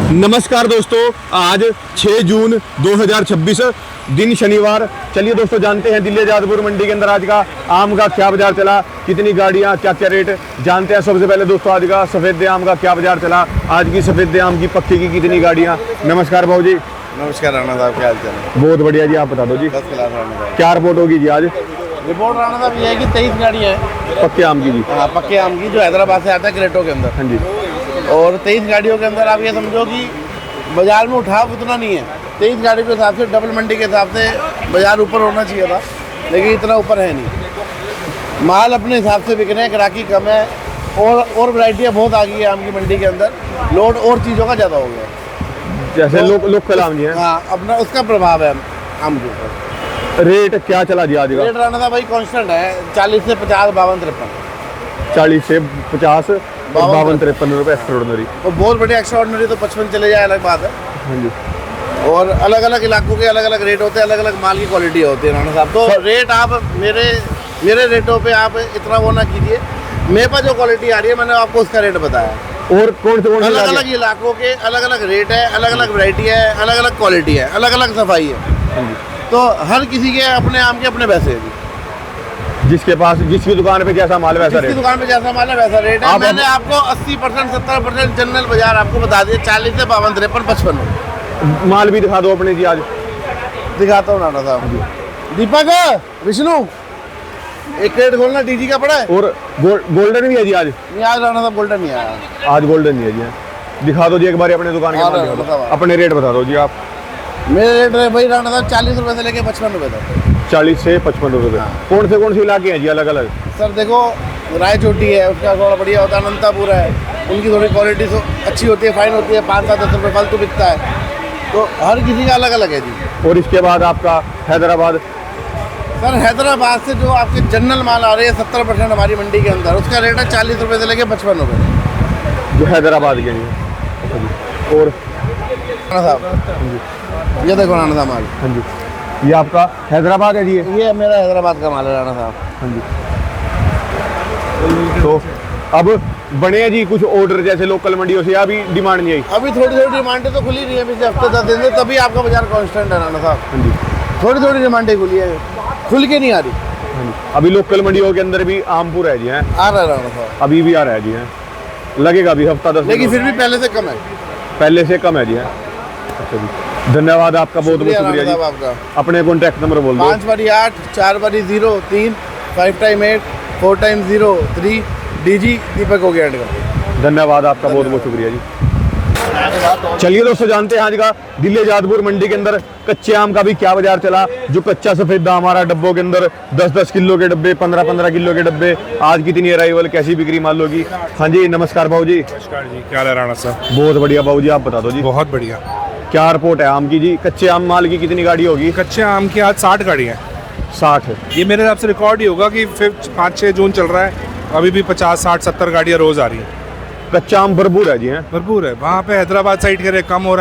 नमस्कार दोस्तों, आज 6 जून 2026 दिन शनिवार। चलिए दोस्तों जानते हैं दिल्ली जादपुर मंडी के अंदर आज का आम का क्या बाजार चला, कितनी गाड़ियां, क्या क्या रेट जानते हैं। सबसे पहले दोस्तों आज का सफेद आम का क्या बाजार चला, आज की सफेद आम की पक्की की कितनी गाड़ियां। नमस्कार भाऊ जी। नमस्कार राणा साहब, क्या हाल चाल है? बहुत बढ़िया जी, आप बता दो जी। बस क्लास राणा साहब। क्या रिपोर्ट होगी जी आज रिपोर्ट राणा साहब ये है कि 23 गाड़ियाँ हैं पक्के आम की जी। हाँ, पक्के आम की, जो हैदराबाद से आता है क्रेटों के अंदर। हाँ जी। और 23 गाड़ियों के अंदर आप ये समझो कि बाजार में उठाव उतना नहीं है। 23 गाड़ी के हिसाब से, डबल मंडी के हिसाब से बाजार ऊपर होना चाहिए था, लेकिन इतना ऊपर है नहीं। माल अपने हिसाब से बिक रहे हैं, ग्राहकी कम है और वैरायटियाँ बहुत आ गई है आम की मंडी के अंदर। लोड और चीज़ों का ज़्यादा हो गया है, जैसे लोकल आम जी है। हाँ, अपना उसका प्रभाव है आम के ऊपर। रेट क्या चला जी आज का? रेट राणा साहब भाई कांस्टेंट है, 40 से 50, 52, 53। 40 से 50, 52, 53 रुपये एक्स्ट्राऑर्डिनरी। और बहुत बढ़िया एक्स्ट्राऑर्डिनरी तो 55 चले जाए, अलग बात है। हाँ जी। और अलग अलग इलाकों के अलग अलग रेट होते हैं, अलग अलग माल की क्वालिटी होती है राणा साहब। तो रेट आप मेरे रेटों पे आप इतना वो ना कीजिए। मेरे पास जो क्वालिटी आ रही है मैंने आपको उसका रेट बताया। और कौन से अलग अलग इलाकों के अलग अलग रेट है, अलग अलग वैरायटी है, अलग अलग क्वालिटी है, अलग अलग सफाई है। तो हर किसी के अपने आम के अपने पैसे हैं। जिसके पास जिसकी दुकान पे जैसा माल वैसा रेट, दुकान पे जैसा माल है वैसा रेट है। मैंने आपको 80%, 70% जनरल बाजार आपको बता दिया। 40 से 52, 53, 55 माल भी दिखा दो अपने जी आज। दिखाता हूँ राणा साहब। दीपक, विष्णु, एक क्रेट खोलना, डीजी का पड़ा है। और गोल्डन भी है जी आज? नहीं, आज राणा साहब गोल्डन नहीं आया। आज गोल्डन नहीं है जी। दिखा दो जी एक बार अपने दुकान के माल दिखा दो। अपने रेट बता दो जी आप। मेरे रेट है भाई राणा साहब 40 रुपए से लेके 55 रुपए तक। 40 से 55 रुपये। कौन से इलाके हैं जी अलग अलग? सर देखो, रायचोटी है, उसका थोड़ा बढ़िया होता है। अनंतापुर है, उनकी थोड़ी क्वालिटी अच्छी होती है, फाइन होती है। 5-7-10 रुपये फालतू बिकता है। तो हर किसी का अलग अलग है जी। और इसके बाद आपका हैदराबाद? सर हैदराबाद से जो आपके जनरल माल आ रहे हैं 70% हमारी मंडी के अंदर, उसका रेट है 40 रुपये से लेके 55 रुपये, जो हैदराबाद के लिए। और राणा साहब ये देखो राणा साहब माल। हाँ जी, ये आपका हैदराबाद है जी? ये मेरा हैदराबाद का माल है राणा साहब। हाँ जी। तो अब बने हैं जी कुछ ऑर्डर जैसे लोकल मंडियों से, अभी डिमांड नहीं आई? अभी थोड़ी थोड़ी डिमांडें तो खुली रही है, पिछले हफ्ते 10 दिन से, तभी आपका बाजार कांस्टेंट है राणा साहब। हाँ जी। थोड़ी थोड़ी डिमांडें खुली है, खुल के नहीं आ रही। हाँ जी। अभी लोकल मंडियों के अंदर भी आमपुर है जी हैं? आ रहा है राणा साहब, अभी भी आ रहा है जी हैं। लगेगा अभी हफ्ता 10 दिन, लेकिन फिर भी पहले से कम है। पहले से कम है जी हैं। अच्छा जी, धन्यवाद आपका, बहुत बहुत शुक्रिया जी। आपका अपने कॉन्टैक्ट नंबर बोल दो। 5/8 4/0 3 5x8 4x0 3 डीजी दीपक हो गया का। धन्यवाद आपका, बहुत बहुत शुक्रिया जी। चलिए दोस्तों जानते हैं आज का दिल्ली जादपुर मंडी के अंदर कच्चे आम का भी क्या बाजार चला। जो कच्चा सफेद आम हमारा डब्बों के अंदर 10-10 किलो के डब्बे, 15-15 किलो के डब्बे, आज कितनी अराइवल, कैसी बिक्री माल होगी। हाँ जी, नमस्कार भाऊ जी। नमस्कार जी, क्या हाल है राणा साहब? बहुत बढ़िया भाऊ जी, आप बता दो जी। बहुत बढ़िया। क्या रिपोर्ट है आम की जी? कच्चे आम माल की कितनी गाड़ी होगी? कच्चे आम की आज 60 गाड़ियाँ हैं। 60? ये मेरे हिसाब से रिकॉर्ड ही होगा कि 5-6 जून चल रहा है, अभी भी 50-60-70 गाड़ियाँ रोज़ आ रही हैं। कच्चा आम भरपूर है जी हैं? भरपूर है। वहाँ पे हैदराबाद साइड कह रहे कम हो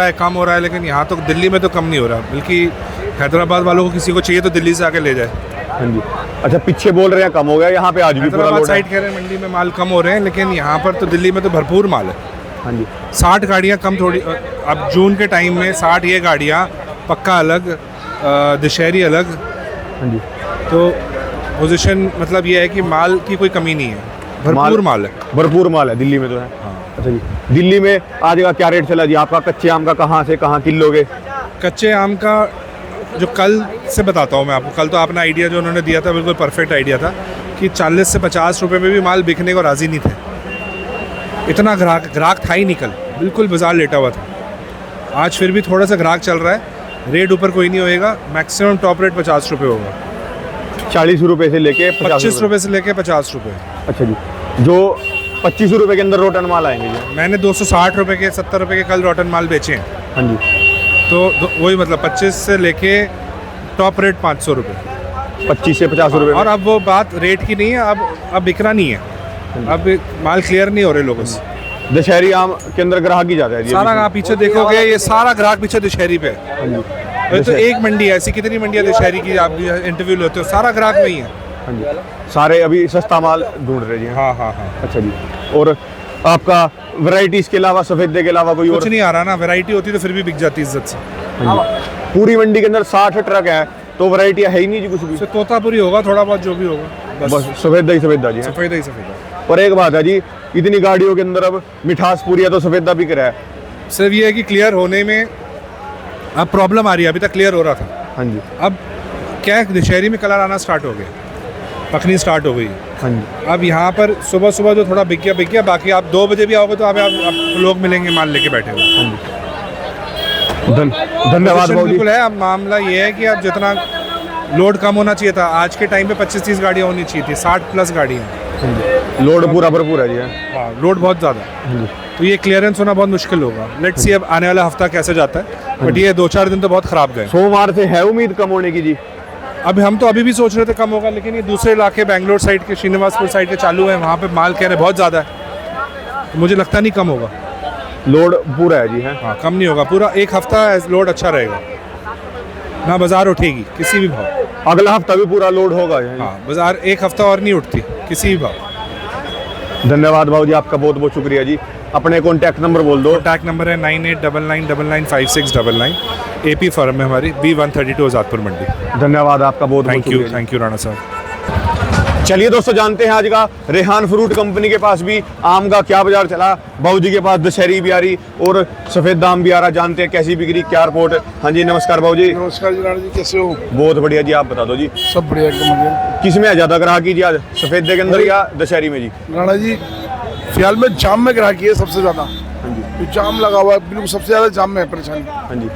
रहा है, लेकिन यहाँ तो दिल्ली में तो कम नहीं हो रहा। बल्कि हैदराबाद वालों को किसी को चाहिए तो दिल्ली से आके ले जाए। हाँ जी। अच्छा, पीछे बोल रहे हैं कम हो गया, यहाँ पे आज भी पूरा हैदराबाद लोड है? साइड कह रहे हैं मंडी में माल कम हो रहे हैं, लेकिन यहाँ पर तो दिल्ली में तो भरपूर माल है। हाँ जी। 60 गाड़ियाँ कम थोड़ी। अब जून के टाइम में 60 ये गाड़ियाँ, पक्का अलग, दशहरी अलग। हाँ जी। तो पोजीशन मतलब ये है कि माल की कोई कमी नहीं है, भरपूर माल है। भरपूर माल है दिल्ली में तो है। हाँ। अच्छा जी, दिल्ली में आज का क्या रेट चला जी आपका कच्चे आम का? कहाँ से कहाँ किलो के? कच्चे आम का जो कल से बताता हूँ मैं आपको। कल तो आपने आइडिया जो उन्होंने दिया था बिल्कुल परफेक्ट आइडिया था कि 40 से 50 रुपए में भी माल बिकने को राज़ी नहीं थे। इतना ग्राहक था ही नहीं कल, बिल्कुल बाजार लेटा हुआ था। आज फिर भी थोड़ा सा ग्राहक चल रहा है। रेट ऊपर कोई नहीं होएगा, मैक्सिमम टॉप रेट 50 रुपये होगा। 40 रुपये से लेके 25 रुपये से लेके 50 रुपये। अच्छा जी, जो 25 रुपये के अंदर रोटन माल आएंगे जी? मैंने 260 रुपये के, 70 रुपये के कल रोटन माल बेचे हैं। हाँ जी। तो वही मतलब 25 से लेके टॉप रेट 500 रुपये। 25 से 50 रुपये। और अब वो बात रेट की नहीं है, अब बिकना नहीं है, अब माल क्लियर नहीं हो रहे लोगों से। दशहरी आम के अंदर ग्राहक ही जाता है जी? सारा आप पीछे देखोगे, ये सारा ग्राहक पीछे दशहरी पे है। हाँ जी। ये तो एक मंडी है, ऐसी कितनी मंडियाँ दशहरी की आप इंटरव्यू लेते हो, सारा ग्राहक वही है। हाँ जी, सारे अभी सस्ता माल ढूंढ रहे जी। हाँ हाँ हाँ। अच्छा जी, और आपका वैरायटी इसके अलावा सफेदे के अलावा कोई और? कुछ नहीं आ रहा ना, वैरायटी होती तो फिर भी बिक जाती इज्जत से। पूरी मंडी के अंदर 60 ट्रक है तो वैरायटी है ही नहीं जी कुछ भी। उससे तोतापुरी होगा थोड़ा बहुत, जो भी होगा बस सफेदा ही सफेदा जी है। सफेदा ही सफेदा। और एक बात है जी, इतनी गाड़ियों के अंदर अब मिठास पूरी है तो सफेदा बिक रहा है। सिर्फ ये है कि क्लियर होने में अब प्रॉब्लम आ रही है, अभी तक क्लियर हो रहा था। हाँ जी अब क्या है, दशहरी में कलर आना स्टार्ट हो गया, पकनी स्टार्ट हो गई। हाँ जी। अब यहाँ पर सुबह सुबह जो थोड़ा बिक गया, बाकी आप 2 बजे भी आओगे तो आप लोग मिलेंगे माल लेके बैठे हुए। धन्यवाद भाऊ जी। बिल्कुल है। अब मामला ये है कि अब जितना लोड कम होना चाहिए था, आज के टाइम पे 25-30 गाड़ियाँ होनी चाहिए थी, 60+ गाड़ियाँ। लोड पूरा भरपूर है जी है। हाँ, लोड बहुत ज़्यादा है, तो ये क्लियरेंस होना बहुत मुश्किल होगा। लेट्स सी अब आने वाला हफ्ता कैसे जाता है, बट ये 2-4 दिन तो बहुत ख़राब गए। सोमवार से है उम्मीद कम होने की जी? अब हम तो अभी भी सोच रहे थे कम होगा, लेकिन ये दूसरे इलाके बेंगलोर साइड के, श्रीनिवासपुर साइड के चालू है, वहाँ पे माल कह रहे बहुत ज़्यादा है, तो मुझे लगता नहीं कम होगा। लोड पूरा है जी है। हाँ, कम नहीं होगा, पूरा एक हफ्ता लोड अच्छा रहेगा ना, बाज़ार उठेगी किसी भी भाव। अगला हफ्ता भी पूरा लोड होगा। हाँ, बाज़ार एक हफ्ता और नहीं उठती किसी भी भाव। धन्यवाद भाऊ जी, आपका बहुत बहुत शुक्रिया जी। अपने कॉन्टैक्ट नंबर बोल दो। कॉन्टैक्ट नंबर है 9899995699। AP फर्म है हमारी, B132 आज़ादपुर मंडी। धन्यवाद आपका बहुत बहुत थैंक यू, शुक्रिया। थैंक यू राणा साहब। चलिए दोस्तों, जानते हैं आज का रेहान फ्रूट कंपनी के पास भी आम का क्या बाजार चला। बाबू जी के पास दशहरी भी आ रही और सफेद आम भी आ रहा, जानते हैं कैसी बिक्री, क्या रिपोर्ट। हाँ जी, नमस्कार बाबू जी। नमस्कार जी राणा जी, कैसे हो? बहुत बढ़िया जी, आप बता दो जी। सब बढ़िया, एकदम बढ़िया। किस में है ज्यादा ग्राहकी जी आज, सफेदे के अंदर या दशहरी में जी? राणा जी फिलहाल में जाम में ग्राहकी है सबसे ज्यादा। हाँ जी। जो जाम लगा हुआ है, बिल्कुल सबसे ज्यादा जाम में है परेशानी। हाँ जी।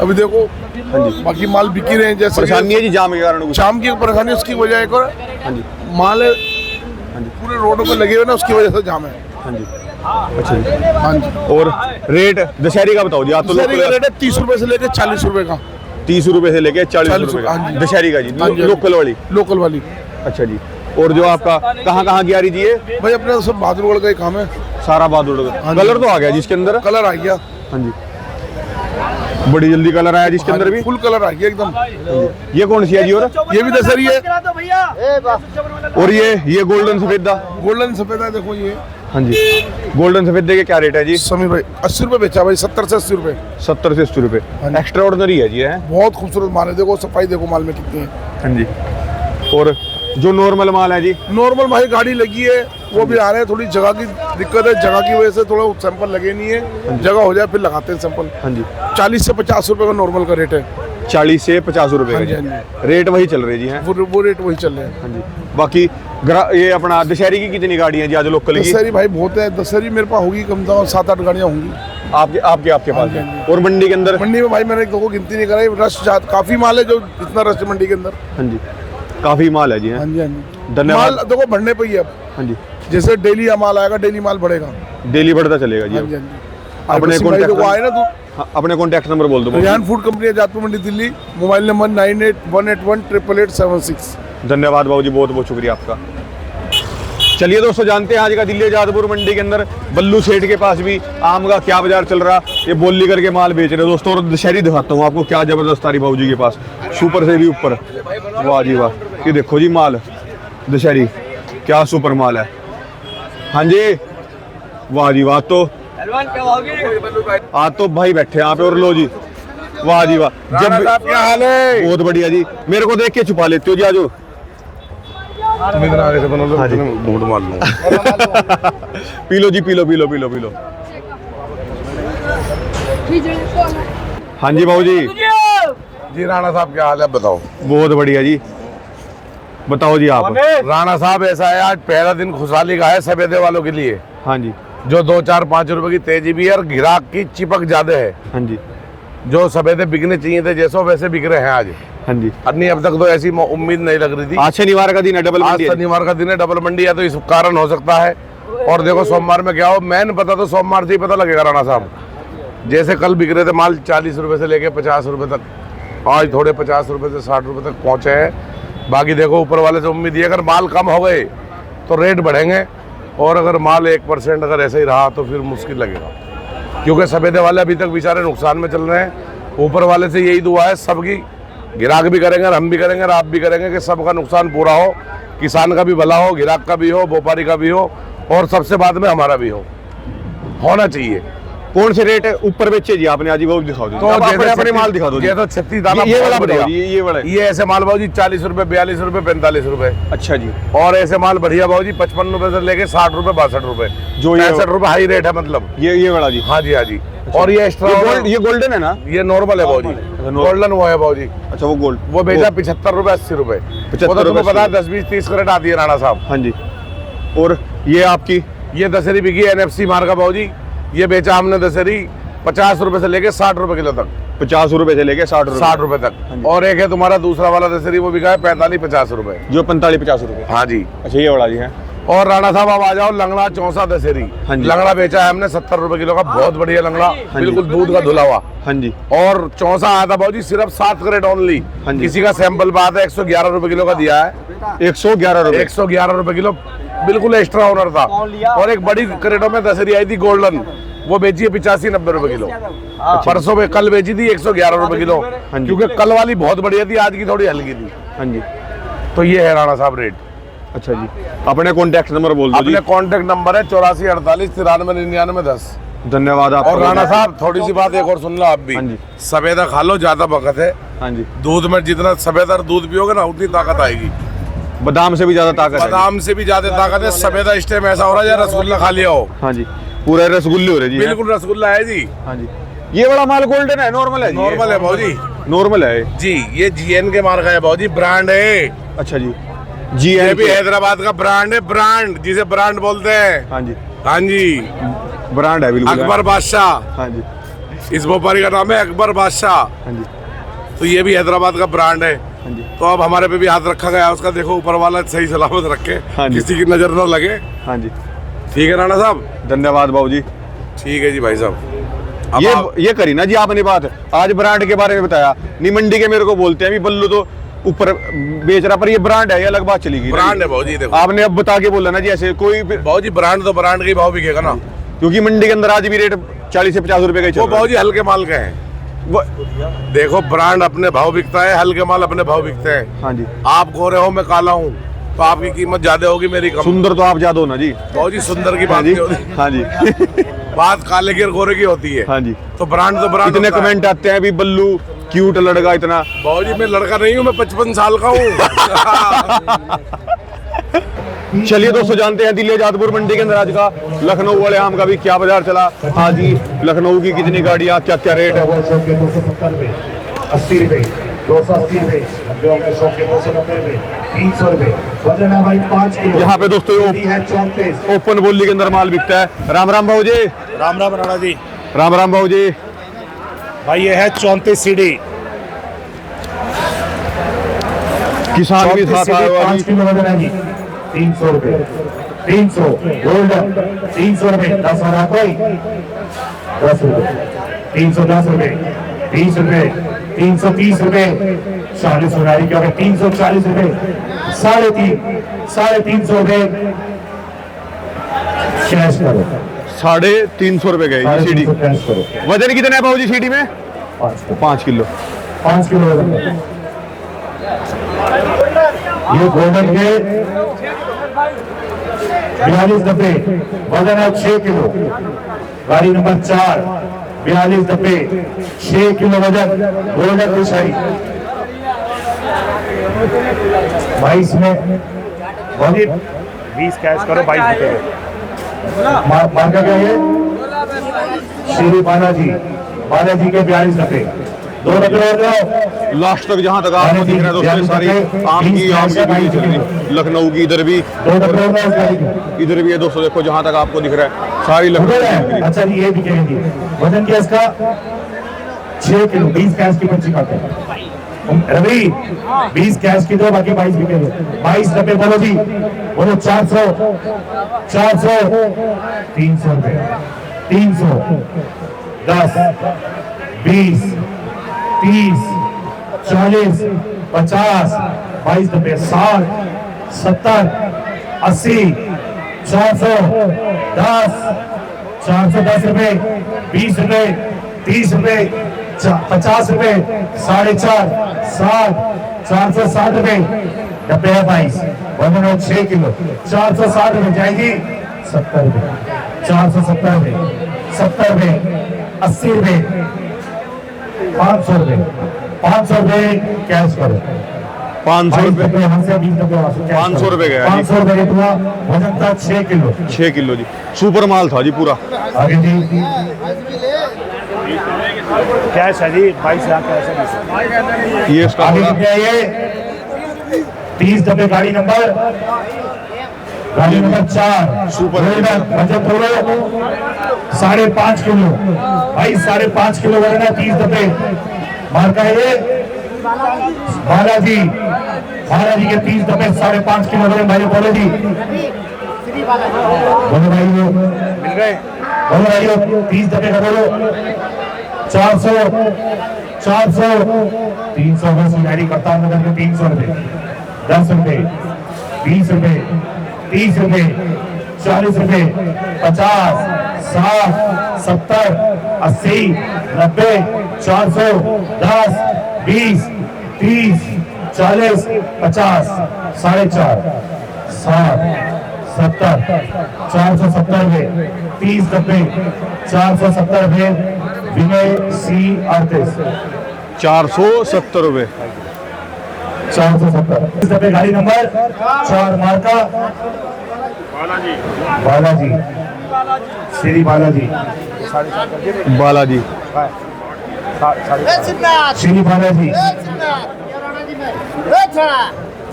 अभी देखो, हाँ जी। बाकी माल बिक ही रहे हैं। जैसे परेशानी है जी जाम के कारण कुछ? जाम की परेशानी, उसकी वजह एक और हाँ जी। माल पूरे रोडों पे लगे हुए ना, उसकी वजह से जाम है। हाँ जी। अच्छा जी। हाँ जी। और रेट दशहरी का बताओ जी आप तो। दशहरी का रेट है 30 रुपए से लेकर 40 रुपए का। 30 रुपए से लेके 40 रुपए का हाँ जी। दशहरी का जी, हाँ जी। लोकल वाली? लोकल वाली। अच्छा जी। और जो आपका कहाँ की आ रही थी ये? भाई अपने सब बहादुरगढ़ का ही काम है, सारा बहादुर। हाँ जी। कलर तो आ गया जिसके अंदर? कलर आ गया। हाँ जी, बड़ी जल्दी कलर आया जिसके अंदर भी। फुल कलर आ गया एकदम। ये कौन सी है जी? और ये भी दशहरी है। और ये गोल्डन सफेदा? गोल्डन सफेद है, देखो ये। हाँ जी। गोल्डन सफेदे के क्या रेट है जी? समीर भाई 80 रुपए बेचा भाई, 70 से 80 रुपए। 70 से 80 रुपए। हाँ जी। एक्स्ट्रा ऑर्डनरी है जी है। बहुत खूबसूरत माल है, देखो सफाई देखो माल में कितनी है। हाँ जी। और जो नॉर्मल माल है जी? नॉर्मल भाई गाड़ी लगी है, वो भी आ रहे हैं। थोड़ी जगह की दिक्कत है, जगह की वजह से थोड़ा सैंपल लगे नहीं है। जगह हो जाए फिर लगाते हैं सैंपल। हाँ जी। 40 से 50 रुपए का नॉर्मल का रेट है। 40 से 50 रुपए हाँ का जी, जी। हाँ रेट वही चल रहे जी हैं। वो रेट वही चल रहे हैं। हाँ जी। बाकी ये अपना दशहरी की कितनी गाड़ियाँ जी आज लोकल की? दशहरी भाई बहुत है, दशहरी मेरे पास होगी कम से कम 7-8 गाड़ियाँ होंगी आपके पास हाँ है। और मंडी के अंदर? मंडी में भाई मैंने देखो गिनती नहीं कराई, रश काफी माल है, जो इतना रश है मंडी के अंदर। हाँ जी, काफी माल है जी है। हाँ जी, हाँ जी। धन्यवाद। माल देखो बढ़ने पे ही है अब। हाँ जी। जैसे डेली माल आएगा, डेली माल बढ़ेगा। डेली बढ़ता चलेगा जी। हाँ जी, हाँ जी। अपने कॉन्टैक्ट आए ना तो अपने कॉन्टैक्ट नंबर बोल दो। रेहान फूड कंपनी आज़ादपुर मंडी दिल्ली, मोबाइल नंबर 9818818876। धन्यवाद बाबू जी, बहुत बहुत शुक्रिया आपका। चलिए दोस्तों, जानते हैं आज का दिल्ली आज़ादपुर मंडी के अंदर बल्लू सेठ के पास भी आम का क्या बाजार चल रहा। ये बोली करके माल बेच रहे हैं दोस्तों। और दशहरी दिखाता हूँ आपको, क्या जबरदस्त आ रही बाबू जी के पास, सुपर से भी ऊपर। वाह जी वाह, ये देखो जी माल दशहरी, क्या सुपर माल है। हाँ जी, वाह जी वाह। तो आज तो भाई बैठे यहाँ पे। और लो जी, वाह जी वाह। जब क्या हाल है? बहुत बढ़िया जी। मेरे को देख के छुपा लेते हो जी, आजो। तुम इतना आगे से बना लो, हाँ जी। घूंट मार लो। पी लो जी, P low P low P low P low. हाँ जी बाबू जी। जी राणा साहब क्या हाल है बताओ? बहुत बढ़िया जी, बताओ जी आप। राणा साहब ऐसा है, आज पहला दिन खुशहाली का है सफेदे वालों के लिए, हाँ जी। जो 2-4-5 रुपए की तेजी भी है और ग्राहक की चिपक ज्यादा है। हाँ जी। जो सफेदे बिकने चाहिए थे जैसो वैसे बिक रहे हैं आज। हाँ जी। नहीं, अब तक तो ऐसी उम्मीद नहीं लग रही थी। आज शनिवार का दिन है, डबल आज मंडी है। शनिवार का दिन है, डबल मंडी है, तो इस कारण हो सकता है। और देखो सोमवार में क्या हो, मैंने पता तो सोमवार से ही पता लगेगा राणा साहब। जैसे कल बिक रहे थे माल 40 रुपए से लेके 50 रुपए तक, आज थोड़े 50 रुपए से 60 रुपए तक पहुंचे हैं। बाकी देखो ऊपर वाले से उम्मीद है अगर माल कम हो गए तो रेट बढ़ेंगे, और अगर माल 1% अगर ऐसे ही रहा तो फिर मुश्किल लगेगा, क्योंकि सफेदे वाले अभी तक बेचारे नुकसान में चल रहे हैं। ऊपर वाले से यही दुआ है, सबकी गिराक भी करेंगे और हम भी करेंगे और आप भी करेंगे कि सबका नुकसान पूरा हो, किसान का भी भला हो, गिराक का भी हो, व्यापारी का भी हो, और सबसे बाद में हमारा भी हो। होना चाहिए। कौन से रेट है ऊपर बेचे जी आपने? आज ही वो दिखा दो, तो अब जैसे अपने माल दिखा दो जी। ये तो 36 दाना ये वाला बहुत बताओ बढ़िया। जी, ये वाला है। ये ऐसे माल भाव जी 40 रुपए, 42 रुपए, 45 रुपए। अच्छा जी। और ऐसे माल बढ़िया भाव जी 55 रुपए से लेके 60 रुपए, 62 रुपए, जो ये 65 रुपए हाई रेट है मतलब। ये वाला जी। हाँ जी, हाँ जी। और ये एक्स्ट्रा ये गोल्डन है ना? ये नॉर्मल है भाव जी, गोल्डन वो है भाव जी। अच्छा वो गोल्ड, वो बेचा 75 रुपए, 80 रुपए। 75 वो तो तुम्हें रुपए, पता है 10, 20, 30 कैरेट आती है राणा साहब। हाँ जी। और ये आपकी ये दशहरी बिकी NFC मार का भाव जी। ये बेचा हमने दशहरी 50 रुपए से लेके 60 रुपए किलो तक। 50 रुपए से लेके 60 रुपए तक। और एक है तुम्हारा दूसरा वाला दशहरी, वो बिका है 45-50 रुपए। जो 45-50 रुपए। हाँ जी। अच्छा ये वाला जी है। और राणा साहब अब आ जाओ लंगड़ा 64 दशहरी। हाँ जी। लंगड़ा बेचा है हमने 70 रुपए किलो का, बहुत बढ़िया लंगड़ा, जी। बिल्कुल दूध का धुला हुआ। हाँ जी। और 64 आया था भाव जी सिर्फ 7 कैरेट ओनली। हाँ जी। किसी का सैंपल बात है 111 रुपए किलो का दिया है। 111 रुपए। 111 रुपए किलो, बिल्कुल एक्स्ट्रा ऑनर था। और एक बड़ी क्रेटों में दशहरी आई थी गोल्डन, वो बेची है 85-90 रुपए किलो। परसों में कल बेची थी 111 रुपए किलो, हाँ जी। क्योंकि कल वाली बहुत बढ़िया थी, आज की थोड़ी हल्की थी। हाँ जी। तो ये है राणा साहब रेट। अच्छा जी। अपने कॉन्टैक्ट नंबर बोल दो जी। अपने कॉन्टेक्ट नंबर है 84 48 93 99 10। धन्यवाद आप। और राणा साहब थोड़ी सी बात एक और सुन लो आप भी। हाँ जी। सफेदा खा लो, ज्यादा वक्त है। हाँ जी। दूध में जितना सफेदा दूध पियोगे ना उतनी ताकत आएगी। बादाम से भी ज्यादा ताकत है। बादाम से भी ज्यादा ताकत है। सफेदा इस टाइम ऐसा हो रहा है जैसे रसगुल्ला खा लिया हो। हाँ जी। पूरे रसगुल्ले हो रहे जी। बिल्कुल रसगुल्ला है जी। हाँ जी। ये वाला माल गोल्डन है, नॉर्मल है जी? नॉर्मल है भाजी, नॉर्मल है जी। ये GN के मार्का है भाजी, ब्रांड है। अच्छा जी। जी ये भी हैदराबाद का ब्रांड है, ब्रांड जिसे ब्रांड बोलते हैं। हाँ जी। हाँ जी। ब्रांड है बिल्कुल। अकबर बादशाह, हाँ जी। इस व्यापारी का नाम है अकबर बादशाह। हाँ जी। तो ये भी हैदराबाद का ब्रांड है। हाँ जी। तो अब हमारे पे भी हाथ रखा गया, उसका देखो ऊपर वाला सही सलामत रखे, हाँ जी। किसी की नजर न लगे। हाँ जी। ठीक है राणा साहब, धन्यवाद बाबू जी। ठीक है जी भाई साहब। अब ये करी ना जी आपने बात, आज ब्रांड के बारे में बताया। नहीं मंडी के मेरे को बोलते हैं अभी बल्लू तो ऊपर बेच रहा, पर ये ब्रांड है, ये अलग बात चली गई। ब्रांड है भाजी, देखो आपने अब बता के बोला ना जी, ऐसे कोई भाजी ब्रांड तो ब्रांड का ही भाव बिकेगा ना, क्योंकि मंडी के अंदर आज भी रेट 40 से 50 रुपए का ही चल वो रहा है। भाजी हल्के माल के हैं। वो देखो ब्रांड अपने भाव बिकता है, हल्के माल अपने भाव बिकते हैं। हाँ जी। आप गोरे हो, मैं काला हूँ, तो आपकी कीमत ज्यादा होगी, मेरी कम। सुंदर तो आप ज्यादा हो ना जी। भाजी सुंदर की हाँ बात जी। नहीं होती, हाँ जी। बात काले की और गोरे की होती है। हाँ जी। तो ब्रांड इतने कमेंट आते हैं अभी बल्लू क्यूट लड़का इतना। भाजी मैं लड़का नहीं हूँ, मैं 55 साल का हूँ। चलिए दोस्तों, जानते हैं दिल्ली आजादपुर मंडी के अंदर आज का लखनऊ वाले आम का भी क्या बाजार चला। आज ही लखनऊ की कितनी गाड़ियाँ, क्या क्या रेट है। 270 रुपए, 80 रुपए, 280 रुपए, 290 रुपए, 300 रुपए। वजन है भाई 5 किलो। यहाँ पे दोस्तों है 34। ओपन बोली के अंदर माल बिकता है। राम राम भाऊ जी। राम राम राणा जी। राम राम भाऊ जी। भाई ये है 34 सीढ़ी, किसान भी साथ आए हुए 5 अभी। किलो वजन है जी। 300 रुपए, 300 गोल्डन, 300 रुपए। 10 वाला कोई 10 रुपए, 310 रुपए, 30 रुपए, 330 रुपए, 40 सोनारी के हो गए 340 रुपए, 350 रुपए। कैश करो, 350 रुपए गए ये सीढ़ी। 350 कैश करो। वजन कितना है भाऊ जी सीढ़ी में? 5 किलो। 5 किलो वजन है। ये गोल्डन के 42 डब्बे, वजन है 6 किलो। गाड़ी नंबर 4, 42 डब्बे, 6 किलो वजन, गोल्डन दिशाई। 22 में 20 कैश करो, 22 रुपए। मार्का क्या है? श्री बालाजी, बालाजी के 42 डब्बे। 2 डब्बे और जाओ। लास्ट तक जहाँ तक आपको दिख रहा है दोस्तों, सारी आम की बिक्री चल रही है। लखनऊ की इधर भी, 2 डब्बे और जाओ गाड़ी के। इधर भी है दोस्तों, देखो जहाँ तक आपको दिख रहा है सारी लखनऊ उधर की है। बिक्री। अच्छा जी, ये भी कहेंगे वजन क्या इसका? 6 किलो। 20 कैश की पर्ची काटो रवि, 20 कैश की दो, बाकी 22 बिकेंगे। 22 डब्बे बोलो जी, बोलो 400, 400, 300 रुपए, 300, 10, 20, 30, 40, 50, 22 डब्बे, 60, 70, 80, 400, 10, 410 रुपए, 20 रुपए, 30 रुपए, 50 रुपए, 4.5, 60, 460 रुपए। डब्बे है 22, वजन है 6 किलो। 460 रुपए जाएगी। 70 रुपए, 470 रुपए, 70 रुपए, 80 रुपए, 500 रुपए, 500 रुपए कैश करो। 500 22 रुपये रुपए यहाँ से 20 रुपए वहाँ से, 500 रुपए गया जी। 500 रुपए रेटुआ, वजन था 6 किलो। 6 किलो जी, सुपर माल था जी पूरा। आगे जी कैश है जी 22 लाख कैश है। ये इसका आगे थोड़ा कितने है ये? 30 डब्बे गाड़ी नंबर 4 सुपर वजन थोड़ो 5.5 किलो भाई, 5.5 किलो वजन है, 30 डब्बे। मार्का है ये बालाजी, बालाजी के 30 डब्बे 5.5 किलो वजन। भाई बोलो जी, बोलो भाई मिल गए। बोलो भाई 30 डब्बे का बोलो। 400 300 बस जारी करता हूं नगर में। 300 रुपए, 10 रुपए, 20 रुपए, 30 रुपए, 40 रुपए, 50, 60, 70, 80, 90, 400, 10, 20, 30, 40, 50, 4.5, 60, 70, 470 रुपए, 30 डब्बे 470 रुपए। विनय सी आर्टिस्ट 470 रुपये। 470 इस डब्बे गाड़ी नंबर 4 मार्का बालाजी, श्री बालाजी, बालाजी श्री बालाजी।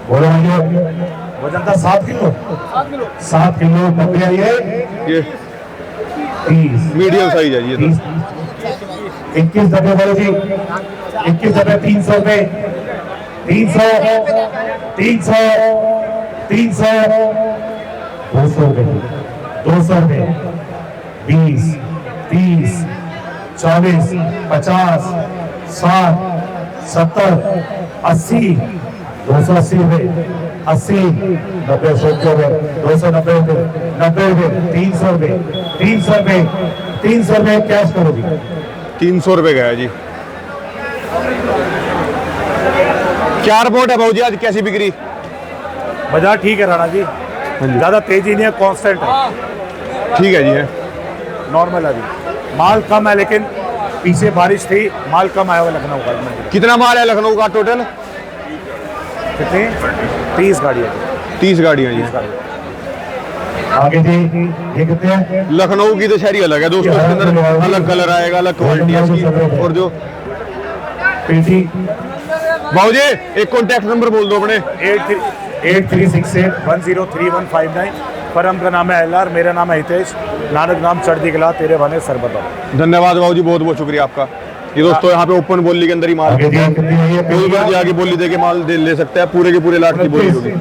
बोलो भैया वजन था 7 किलो, 7 किलो डब्बे आई है ये 30, मीडियम साइज है ये तो। 21 डब्बे बोलो जी, 21 डब्बे 300 रुपए, 300, 300, 300, 200 रुपए, 200 रुपए, 20, 30, 40, 50, 60, 70, 80, 280 रुपए, 80, 90, 100 रुपए, 290 रुपए, 90 रुपए, 300 रुपए, 300 रुपए, 300 रुपए कैश करो जी। 300 रुपये गया जी। क्या रिपोर्ट है भाऊ जी, आज कैसी बिक्री? बाजार ठीक है राणा जी, ज़्यादा तेजी नहीं है, कांस्टेंट है, ठीक है जी है। नॉर्मल है अभी। माल कम है लेकिन पीछे बारिश थी, माल कम आया हुआ लखनऊ का मंडी। कितना माल है लखनऊ का टोटल? कितनी? 30 गाड़ियाँ। 30 गाड़ियाँ जी। आगे जी ये कितने हैं? लखनऊ की तो शहरी अलग है दोस्तों, इसके अंदर अलग कलर आएगा, अलग क्वालिटी है इसकी। और जो पेटी भाऊ जी एक कॉन्टैक्ट नंबर बोल दो अपने। 8368 103159। फर्म का नाम है LR, मेरा नाम है हितेश, नानक नाम चढ़दी कला, तेरे बने सरबत। धन्यवाद भाऊ जी, बहुत बहुत शुक्रिया आपका। ये दोस्तों यहाँ पे ओपन बोली के अंदर ही माल, आगे जी कितनी है ये कोई पेटियां? भी आगे बोली दे के माल ले सकता है, पूरे के पूरे लाख की बोली होगी।